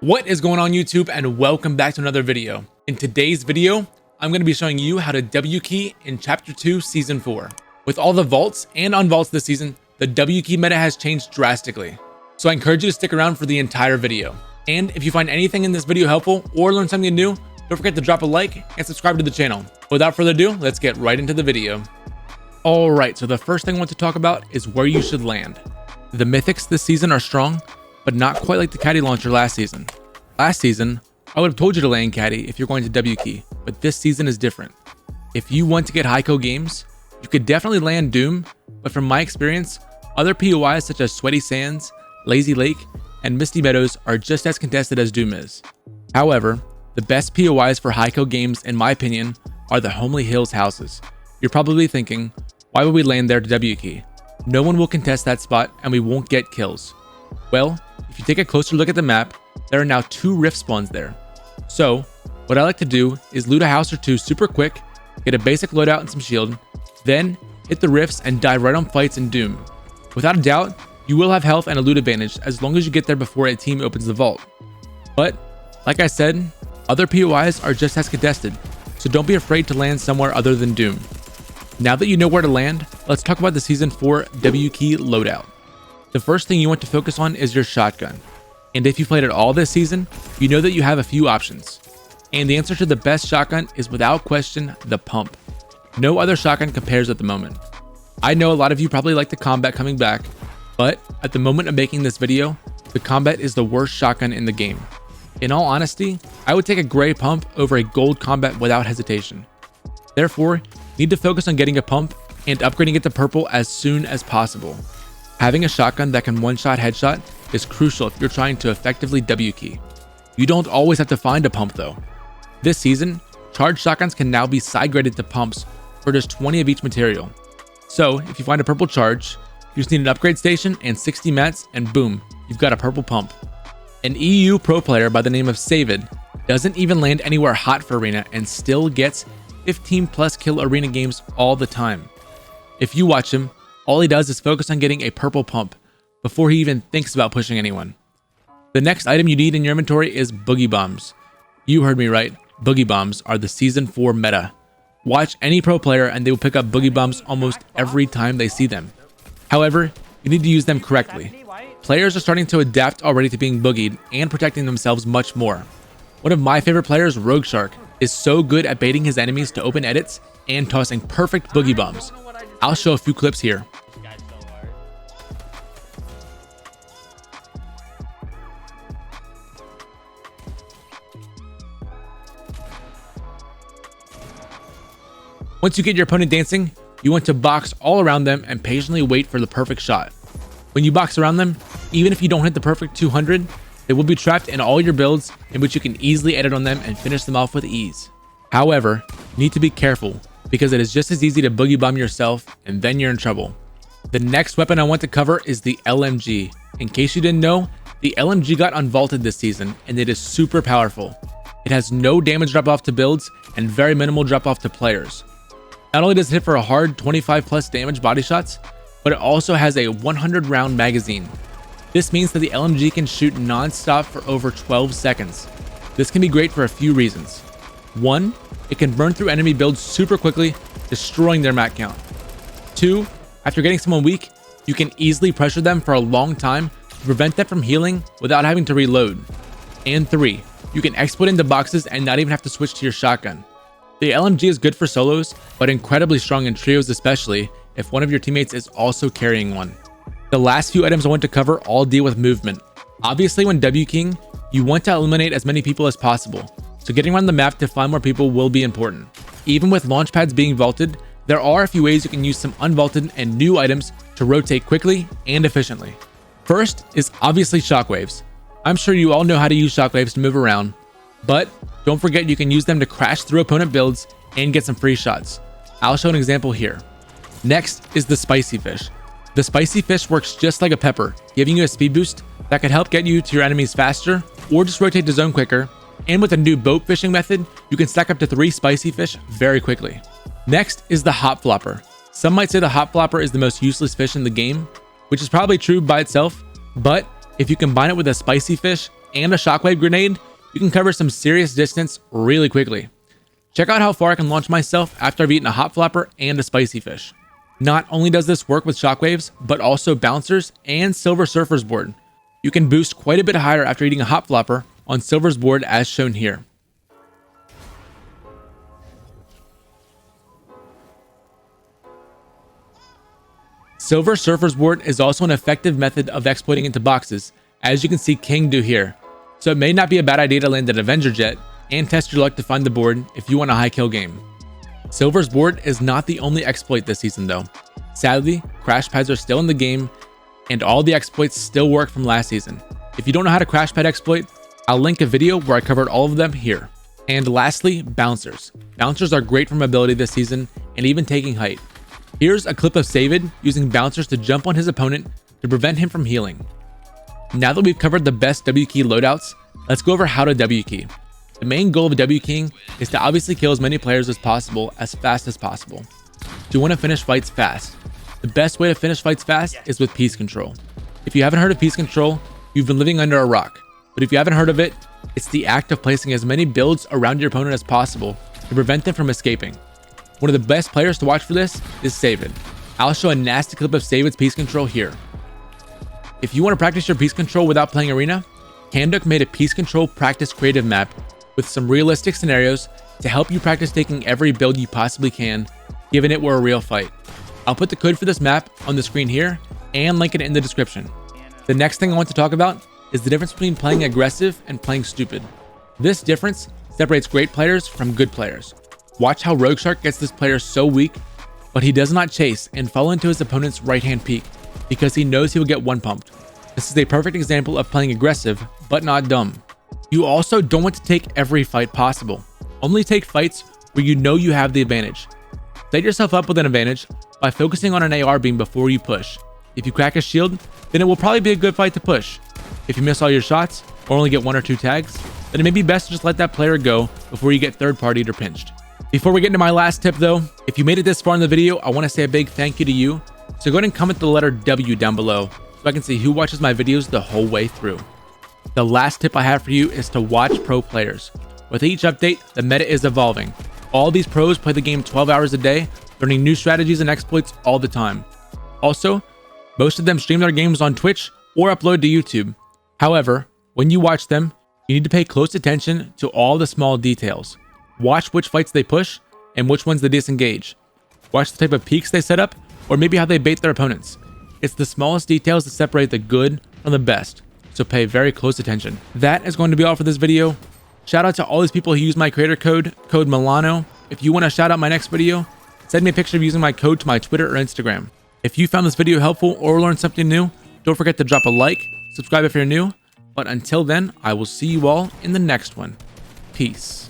What is going on YouTube, and welcome back to another video. In today's video, I'm going to be showing you how to WKey in Chapter 2 Season 4. With all the vaults and unvaults this season, the WKey meta has changed drastically. So I encourage you to stick around for the entire video. And if you find anything in this video helpful or learn something new, don't forget to drop a like and subscribe to the channel. Without further ado, let's get right into the video. Alright, so the first thing I want to talk about is where you should land. The mythics this season are strong, but not quite like the caddy launcher last season. Last season, I would have told you to land caddy if you're going to WKey, but this season is different. If you want to get high games, you could definitely land Doom, but from my experience, other POIs such as Sweaty Sands, Lazy Lake, and Misty Meadows are just as contested as Doom is. However, the best POIs for high games, in my opinion, are the Homely Hills houses. You're probably thinking, why would we land there to WKey? No one will contest that spot and we won't get kills. Well, if you take a closer look at the map, there are now 2 rift spawns there. So, what I like to do is loot a house or 2 super quick, get a basic loadout and some shield, then hit the rifts and dive right on fights in Doom. Without a doubt, you will have health and a loot advantage as long as you get there before a team opens the vault. But, like I said, other POIs are just as contested, so don't be afraid to land somewhere other than Doom. Now that you know where to land, let's talk about the Season 4 WKey Loadout. The first thing you want to focus on is your shotgun. And if you played it all this season, you know that you have a few options. And the answer to the best shotgun is without question the pump. No other shotgun compares at the moment. I know a lot of you probably like the combat coming back, but at the moment of making this video, the combat is the worst shotgun in the game. In all honesty, I would take a gray pump over a gold combat without hesitation. Therefore, you need to focus on getting a pump and upgrading it to purple as soon as possible. Having a shotgun that can one-shot headshot is crucial if you're trying to effectively WKey. You don't always have to find a pump though. This season, charged shotguns can now be side graded to pumps for just 20 of each material. So if you find a purple charge, you just need an upgrade station and 60 mats and boom, you've got a purple pump. An EU pro player by the name of saevid doesn't even land anywhere hot for arena and still gets 15 plus kill arena games all the time. If you watch him, all he does is focus on getting a purple pump before he even thinks about pushing anyone. The next item you need in your inventory is boogie bombs. You heard me right, boogie bombs are the Season 4 meta. Watch any pro player and they will pick up boogie bombs almost every time they see them. However, you need to use them correctly. Players are starting to adapt already to being boogied and protecting themselves much more. One of my favorite players, Rogueshark, is so good at baiting his enemies to open edits and tossing perfect boogie bombs. I'll show a few clips here. Once you get your opponent dancing, you want to box all around them and patiently wait for the perfect shot. When you box around them, even if you don't hit the perfect 200, they will be trapped in all your builds in which you can easily edit on them and finish them off with ease. However, you need to be careful because it is just as easy to boogie bomb yourself and then you're in trouble. The next weapon I want to cover is the LMG. In case you didn't know, the LMG got unvaulted this season and it is super powerful. It has no damage drop off to builds and very minimal drop off to players. Not only does it hit for a hard 25 plus damage body shots, but it also has a 100 round magazine. This means that the LMG can shoot non-stop for over 12 seconds. This can be great for a few reasons. 1, it can burn through enemy builds super quickly, destroying their mat count. 2, after getting someone weak, you can easily pressure them for a long time to prevent them from healing without having to reload. And 3, you can exploit into boxes and not even have to switch to your shotgun. The LMG is good for solos, but incredibly strong in trios, especially if one of your teammates is also carrying one. The last few items I want to cover all deal with movement. Obviously, when WKeying, you want to eliminate as many people as possible, so getting around the map to find more people will be important. Even with launch pads being vaulted, there are a few ways you can use some unvaulted and new items to rotate quickly and efficiently. First is obviously shockwaves. I'm sure you all know how to use shockwaves to move around, but don't forget you can use them to crash through opponent builds and get some free shots. I'll show an example here. Next is the spicy fish. The spicy fish works just like a pepper, giving you a speed boost that could help get you to your enemies faster or just rotate the zone quicker. And with a new boat fishing method, you can stack up to 3 spicy fish very quickly. Next is the hop flopper. Some might say the hop flopper is the most useless fish in the game, which is probably true by itself, but if you combine it with a spicy fish, and a shockwave grenade, you can cover some serious distance really quickly. Check out how far I can launch myself after I've eaten a hot flopper and a spicy fish. Not only does this work with shockwaves, but also bouncers and Silver Surfer's board. You can boost quite a bit higher after eating a hot flopper on Silver's board as shown here. Silver Surfer's board is also an effective method of exploiting into boxes, as you can see King do here. So it may not be a bad idea to land an Avenger Jet and test your luck to find the board if you want a high kill game. Silver's board is not the only exploit this season though. Sadly, crash pads are still in the game and all the exploits still work from last season. If you don't know how to crash pad exploit, I'll link a video where I covered all of them here. And lastly, bouncers. Bouncers are great for mobility this season and even taking height. Here's a clip of saevid using bouncers to jump on his opponent to prevent him from healing. Now that we've covered the best WKey loadouts, let's go over how to WKey. The main goal of WKeying is to obviously kill as many players as possible as fast as possible. You want to finish fights fast. The best way to finish fights fast is with peace control. If you haven't heard of peace control, you've been living under a rock. But if you haven't heard of it, it's the act of placing as many builds around your opponent as possible to prevent them from escaping. One of the best players to watch for this is saevid. I'll show a nasty clip of saevid's peace control here. If you want to practice your peace control without playing arena, Kanduk made a peace control practice creative map with some realistic scenarios to help you practice taking every build you possibly can, given it were a real fight. I'll put the code for this map on the screen here and link it in the description. The next thing I want to talk about is the difference between playing aggressive and playing stupid. This difference separates great players from good players. Watch how Rogueshark gets this player so weak, but he does not chase and fall into his opponent's right-hand peek because he knows he will get one-pumped. This is a perfect example of playing aggressive, but not dumb. You also don't want to take every fight possible. Only take fights where you know you have the advantage. Set yourself up with an advantage by focusing on an AR beam before you push. If you crack a shield, then it will probably be a good fight to push. If you miss all your shots, or only get 1 or 2 tags, then it may be best to just let that player go before you get third-partied or pinched. Before we get into my last tip though, if you made it this far in the video, I want to say a big thank you to you. So go ahead and comment the letter W down below so I can see who watches my videos the whole way through. The last tip I have for you is to watch pro players. With each update, the meta is evolving. All these pros play the game 12 hours a day, learning new strategies and exploits all the time. Also, most of them stream their games on Twitch or upload to YouTube. However, when you watch them, you need to pay close attention to all the small details. Watch which fights they push and which ones they disengage. Watch the type of peaks they set up or maybe how they bait their opponents. It's the smallest details that separate the good from the best, so pay very close attention. That is going to be all for this video. Shout out to all these people who use my creator code Milano. If you want to shout out my next video, send me a picture of using my code to my Twitter or Instagram. If you found this video helpful or learned something new, don't forget to drop a like, subscribe if you're new, but until then, I will see you all in the next one. Peace.